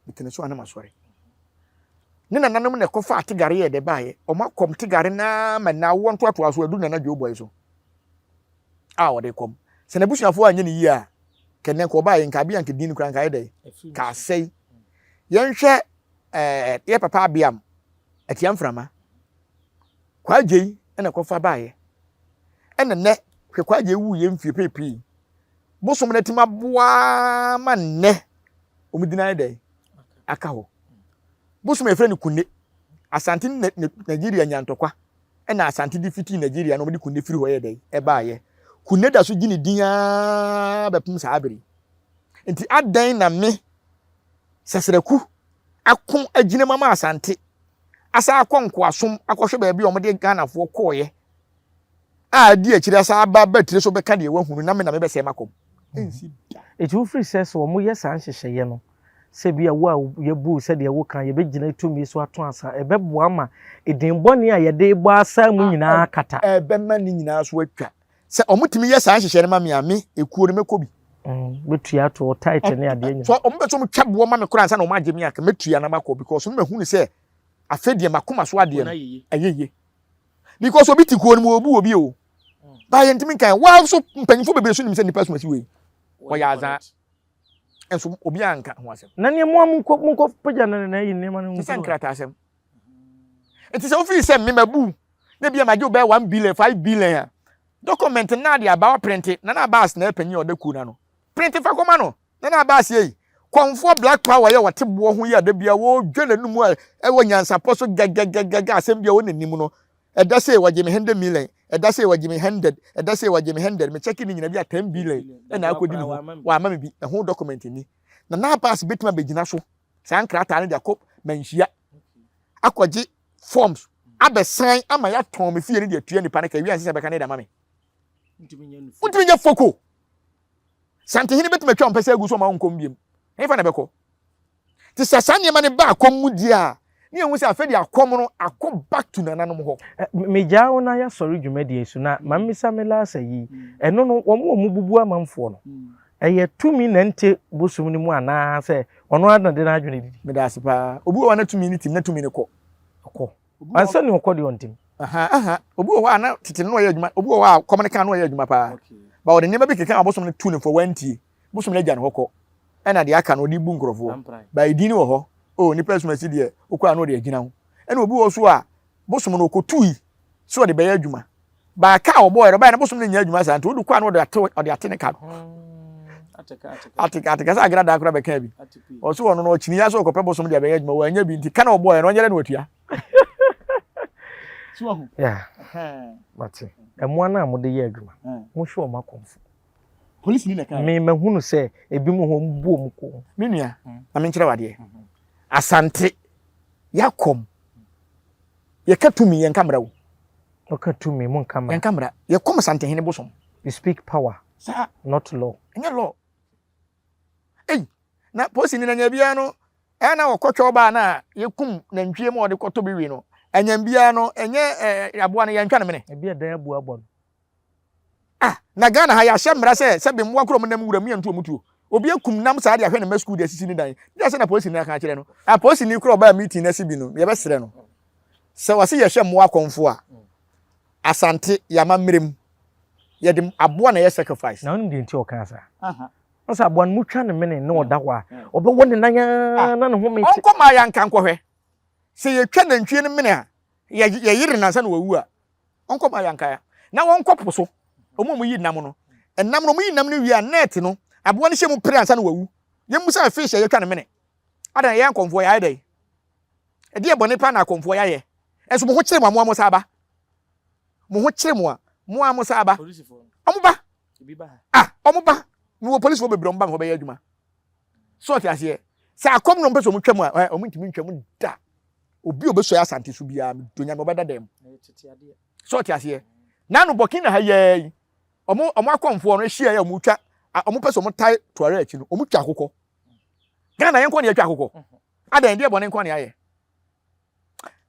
bitene so anama sɔre ne na nanom ne kɔfa ategare yɛ de baaye o makom tegare na ma na wo nto ato aso adu na dwo boy so a wo de kom se na busuafo anya ne yi a kenne ko baaye nka bia nka din kura nka yɛ ka sei yɛnhwɛ yɛ papa abiam atiam frama kwaje ena kɔfa baaye ena ne hwɛ kwaje wu yɛ mfie pepe bosom na tima boa ma ne omudina yɛ aka ho bosom efre ne kunne asante Nigeria nyantokwa ena asante di fiti Nigeria no de kunne firi ho yɛ e baaye kunne da so gini dia bepum sa abiri enti adan na me sesreku akon agine mama asante asa akonko asom akohwe ba bi o de Ghana fo koye a di akiri asa aba batire so beka de wahunu na me na me be se makom ensi eti wo free sense wo mo yesa anhyehyeye no se bia wo a ye bu se de wo kan ye begina tumi so ato asa ebebo ama edin bone a ye de bo asa mu nyina kata ebema ni nyina so atwa se omutimi yesa anhyehyeye ma me ame ekuo ne mekobi betua to tight ne ade nya so ombeso mtwa bo ma me kura ansa na o ma agye me aka metua na makọ because no mahunu se afedie makoma so ade no ayeye because obi tikuo no obi o ba ye ntimi kan wa so mpanyifo bebe so nim se nipa so masi we wa ya za enso obi anka ho asem na ne mo amko pagya na yi ne ma no se nkrata asem enti se ofi se me mabu na bia magye oba 1 billion 5 billion document na dia ba print na bas na panyi odaku na no print fa koma no na bas yi konfo black power ye wote bo ho ya da bia wo dwele nu mu e wo nyansa poso gaga asem bia wo nanim no eda say waje me 100 million eda say waje me 100 eda say waje me 100 me check ni nyina bia 10 billion na akodi ni wa ma me bi ho document ni na bas betima begina so san krata ne da kop manhia akwaje forms abesan ama ya ton me fie ne de atua nipa ne ka wi anse beka ne da ma me untimi nya foko sante hini betima twa mpese agu so ma nkom biem efa na beko ti sasane ma ne ba akom mu dia ne ehun se afedi akom no akọ back to nananom ho mejawo na ya sori dwumadi esu na mamisa mela asayi eno no wo mu bubu amanfo no eye tumi na nte bosum ni mu ana se ono adade na adwene didi me da sepa obi wa na tumi ni tim na tumi ne kọ ansa ni okọ de ontim obi wa ana tete no ye adwuma obi wa komunika no ye adwuma pa ba wo de nyema bi keka abosom ne tu ne for wantie bosom ne gya ne hokọ ena de aka no de bu nkrofo ba idini wo ho o ni person asi de okwa no de agina ho ena obi wo so a bosom no okotui so de be ya adwuma ba ka wo boy ro ba na bosom ne nya adwuma sa nto odukwa no de ate ne ka ateka sa agra da akra be ka bi o so wono no chini ya so okopɛ bosom de be ya adwuma wa nya bi nti ka na wo boy no nyere na watua yeah mate emo na mo de ye adwuma mo hwe o makomfo police ni na ka me mahunu se ebi mo ho mbuo mo ko me nua na me nkyere wade asante yakom yeka tumi yen kamera wo Okay, to me, mon camera. yen kamera yekom asante hene bosom You speak power, sa not law. enye law na posi ni na nya bia no na wokotwo ba na yekum na ntwie ma ode koto bi wi no enya bia no enye aboa no yantwa ne mene Ebi edan abu abon. na Ghana ha ya hye mmra se be mwa krom nam wura miantu omutuo obi akum nam sa de ahwe ne ma school de asisi ni dan dia se na posi ni aka kire no posi ni kro ba meeting na sibi no ye be sere no se wase ye hwe mwa konfo a asante ya ma mrem ye de aboa na ye sacrifice Na onu de nti o kan sa. Osa abon mutwa ne mene ne oda ho a obe woni nanya na ne ho me. Onko ma ya nkan kohwe se ye twa na ntwie ne mene a ye yire na nsa na wawu a onko ma ya nkan ya na wonko poso omo yi nam no enam no mo yi nam no wi a net no aboa ne hye mu pere ansa na wawu ye musa fish ye twa ne mene ada ye nkonfo ya dai e de bone pa na konfo ya ye enso mo ho kire mo mo sa ba mo ho kire mo a mo sa ba omo ba omo ba mi wo police wo bebre omba ho be ya adwuma so ti ase se akom no mpeso mo twam a omo ntimi ntwam da obi obeso ya asante so bia me donya me obeda dem so ti ase na no Burkina ha ye omo akomfo no hia ya omo twa omo peso mo tai toare achi no omo twa akokọ Ghana yen ko ne twa akokọ ada ndie bone nko ne aye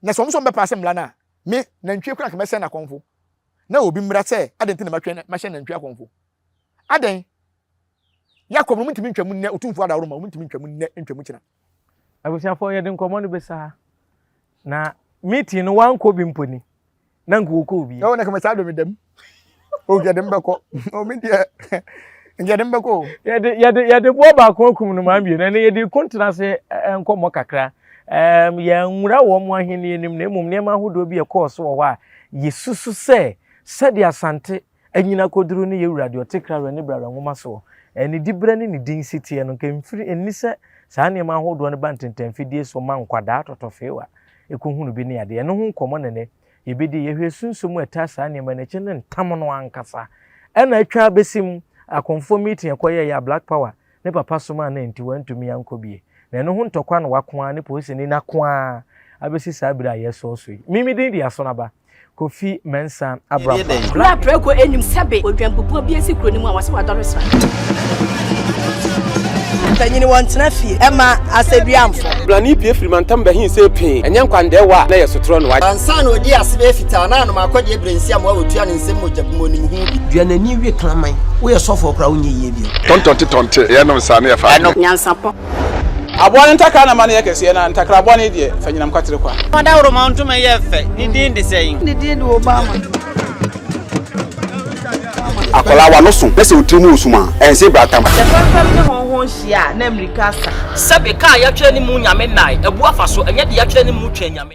na so mo be pass mla na me na ntwe kura ka se na akomfo na obi mra se ada nti na matwe ma hye na ntwe akomfo ada Yakob no ntimi ntwam nne otumfo ada woroma ntimi ntwam nne ntwam kina Abusiafo ye de nkomo no besa na meeting no wan ko bi mponi na nko ko bi no na ka masa do medam o ge dem beko o mi dia nge dem beko ye de bo ba ko kum no ma bi na ye de kontra se nkomo kakra ye nwura wo mo ahene nim na emum ne ma hodo bi e course wo wa yesusu se de asante anyina koduru ne ye wurade o tekra ne brara nwoma so eni dibra ne ni din sitie no kemfiri eni se saa ne ma hodo ne bantentan fidie so ma nkwada totofewa ekohunu bi ne ade eno ho nkomo ne yebedi yehwe sunsum eta saa ne ma ne kye ne ntam no ankasa ena atwa besim akonfo meeting ekoye ya black power ne papa soma na enti wantumi yankobie na eno ho ntokwa no wakoa ne polisi ni nakoa abesi saa bira yeso so mimi din dia so naba Kofi Mensa Abraham. La preko enim sebe odwampopo bi esi kroni mu a wase wadore sra. Tanyini wontena fie ema aseduamfo. Blani pie frimantam be hin se pin. Enye nkwande wa na yesotro no wa. Ansa na odi asebe fita na no makode ebrensi am wa otua ne nsem mojabumo ni hu bi. Duanani wie klaman. Wo ye sofo kra wo nye yie bi. Tontonte ye no sa na ye fa. Nyansapo. Abone ntakra na mane yekese na ntakra abone de fanyinam kwatere kwa. Wada woro ma ntuma ye fe ni din de seyin. Ni din de Obama. Akola wa no so pese otrimu osuma ense bratam. Se fanfam ne honhon hia na America sa. Sebe ka ya twa ni mu nyame nai ebu afa so enye de ya twa ni mu twa nyame.